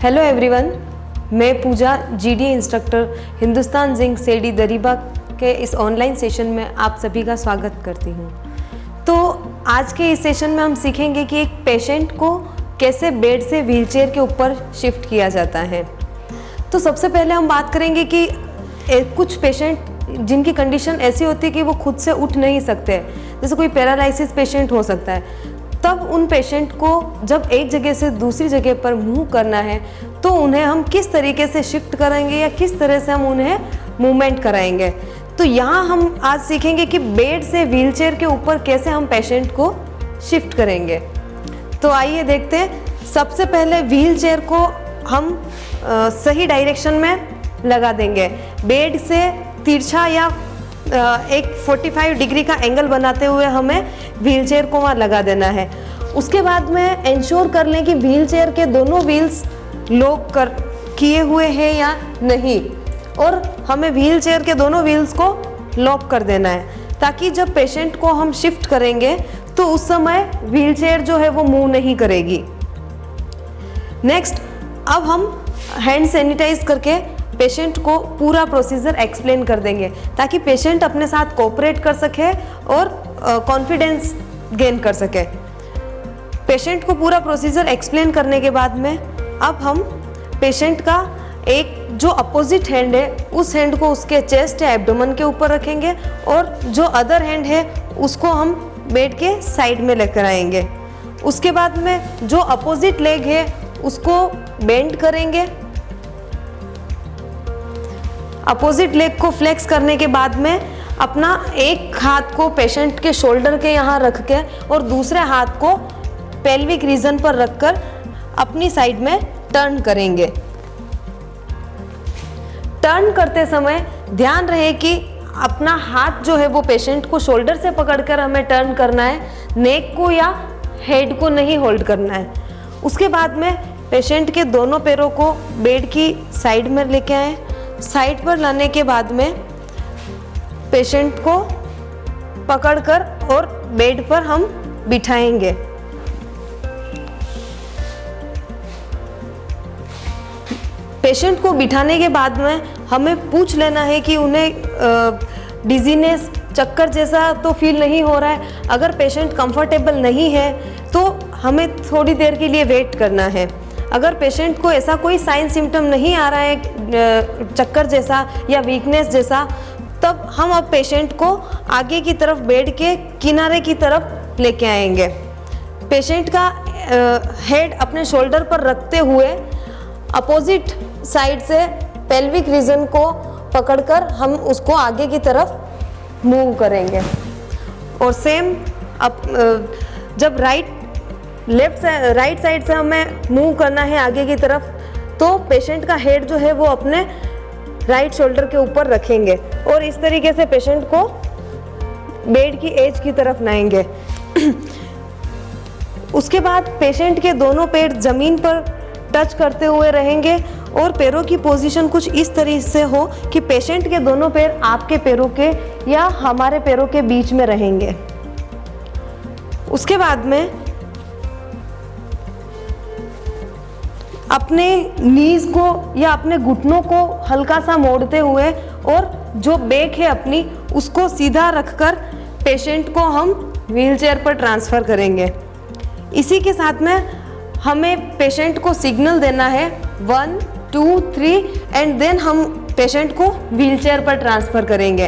Hello everyone, मैं Puja GD instructor Hindustan zinc सेडी दरीबा के इस ऑनलाइन सेशन में आप सभी का स्वागत करती हूँ। तो आज के इस सेशन में हम सीखेंगे कि एक पेशेंट को कैसे बेड से व्हीलचेयर के ऊपर शिफ्ट किया जाता है। तो सबसे पहले हम बात करेंगे कि कुछ पेशेंट जिनकी कंडीशन ऐसी होती है कि वो खुद से उठ नहीं सकते, जैसे कोई पैरालिसिस पेशेंट हो सकता है। तब उन पेशेंट को जब एक जगह से दूसरी जगह पर मूव करना है तो उन्हें हम किस तरीके से शिफ्ट करेंगे या किस तरह से हम उन्हें मूवमेंट कराएंगे। तो यहाँ हम आज सीखेंगे कि बेड से व्हीलचेयर के ऊपर कैसे हम पेशेंट को शिफ्ट करेंगे। तो आइए देखते हैं। सबसे पहले व्हीलचेयर को हम सही डायरेक्शन में लगा देंगे। बेड से तिरछा या एक 45 डिग्री का एंगल बनाते हुए हमें व्हीलचेयर को वहाँ लगा देना है। उसके बाद में इंश्योर कर लें कि व्हीलचेयर के दोनों व्हील्स लॉक किए हुए हैं या नहीं, और हमें व्हीलचेयर के दोनों व्हील्स को लॉक कर देना है ताकि जब पेशेंट को हम शिफ्ट करेंगे तो उस समय व्हीलचेयर जो है वो मूव नहीं करेगी। नेक्स्ट, अब हम हैंड सैनिटाइज करके पेशेंट को पूरा प्रोसीजर एक्सप्लेन कर देंगे ताकि पेशेंट अपने साथ कोऑपरेट कर सके और कॉन्फिडेंस गेन कर सके। पेशेंट को पूरा प्रोसीजर एक्सप्लेन करने के बाद में अब हम पेशेंट का एक जो अपोजिट हैंड है उस हैंड को उसके चेस्ट या एब्डोमेन के ऊपर रखेंगे और जो अदर हैंड है उसको हम बेड के साइड में लेकर आएंगे। उसके बाद में जो अपोजिट लेग है उसको बेंड करेंगे। अपोजिट लेग को फ्लेक्स करने के बाद में अपना एक हाथ को पेशेंट के शोल्डर के यहाँ रख के और दूसरे हाथ को पेल्विक रीजन पर रखकर अपनी साइड में टर्न करेंगे। टर्न करते समय ध्यान रहे कि अपना हाथ जो है वो पेशेंट को शोल्डर से पकड़कर हमें टर्न करना है, नेक को या हेड को नहीं होल्ड करना है। उसके बाद में पेशेंट के दोनों पैरों को बेड की साइड में लेके आए। साइड पर लाने के बाद में पेशेंट को पकड़कर और बेड पर हम बिठाएंगे। पेशेंट को बिठाने के बाद में हमें पूछ लेना है कि उन्हें डिजीनेस, चक्कर जैसा तो फील नहीं हो रहा है। अगर पेशेंट कंफर्टेबल नहीं है तो हमें थोड़ी देर के लिए वेट करना है। अगर पेशेंट को ऐसा कोई साइन सिम्टम नहीं आ रहा है चक्कर जैसा या वीकनेस जैसा, तब हम अब पेशेंट को आगे की तरफ बेड के किनारे की तरफ लेके आएंगे। पेशेंट का हेड अपने शोल्डर पर रखते हुए अपोजिट साइड से पेल्विक रीजन को पकड़कर हम उसको आगे की तरफ मूव करेंगे। और सेम अब जब राइट साइड से हमें मूव करना है आगे की तरफ, तो पेशेंट का हेड जो है वो अपने राइट शोल्डर के ऊपर रखेंगे और इस तरीके से पेशेंट को बेड की एज की तरफ लाएंगे। उसके बाद पेशेंट के दोनों पैर जमीन पर टच करते हुए रहेंगे और पैरों की पोजीशन कुछ इस तरीके से हो कि पेशेंट के दोनों पैर आपके पैरों के या हमारे पैरों के बीच में रहेंगे। उसके बाद में अपने नीज को या अपने घुटनों को हल्का सा मोड़ते हुए और जो बैक है अपनी उसको सीधा रखकर पेशेंट को हम व्हीलचेयर पर ट्रांसफ़र करेंगे। इसी के साथ में हमें पेशेंट को सिग्नल देना है 1 2 3 एंड देन हम पेशेंट को व्हीलचेयर पर ट्रांसफ़र करेंगे।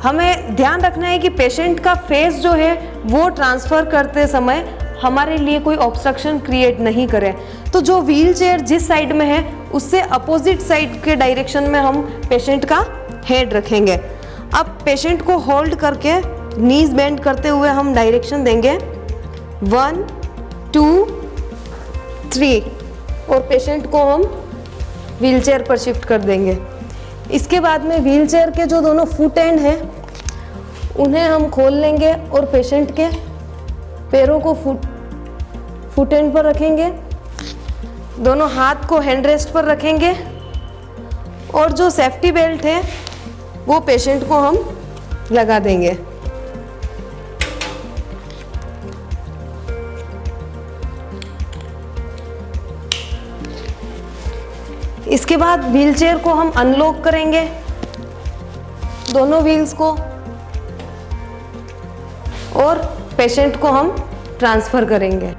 हमें ध्यान रखना है कि पेशेंट का फेस जो है वो ट्रांसफ़र करते समय हमारे लिए कोई ऑब्स्ट्रक्शन क्रिएट नहीं करे। तो जो व्हीलचेयर जिस साइड में है उससे अपोजिट साइड के डायरेक्शन में हम पेशेंट का हेड रखेंगे। अब पेशेंट को होल्ड करके नीज बेंड करते हुए हम डायरेक्शन देंगे 1 2 3 और पेशेंट को हम व्हीलचेयर पर शिफ्ट कर देंगे। इसके बाद में व्हीलचेयर के जो दोनों फुट एंड हैं उन्हें हम खोल लेंगे और पेशेंट के पैरों को फुट एंड पर रखेंगे। दोनों हाथ को हैंड रेस्ट पर रखेंगे और जो सेफ्टी बेल्ट है वो पेशेंट को हम लगा देंगे। इसके बाद व्हीलचेयर को हम अनलॉक करेंगे, दोनों व्हील्स को, और पेशेंट को हम ट्रांसफ़र करेंगे।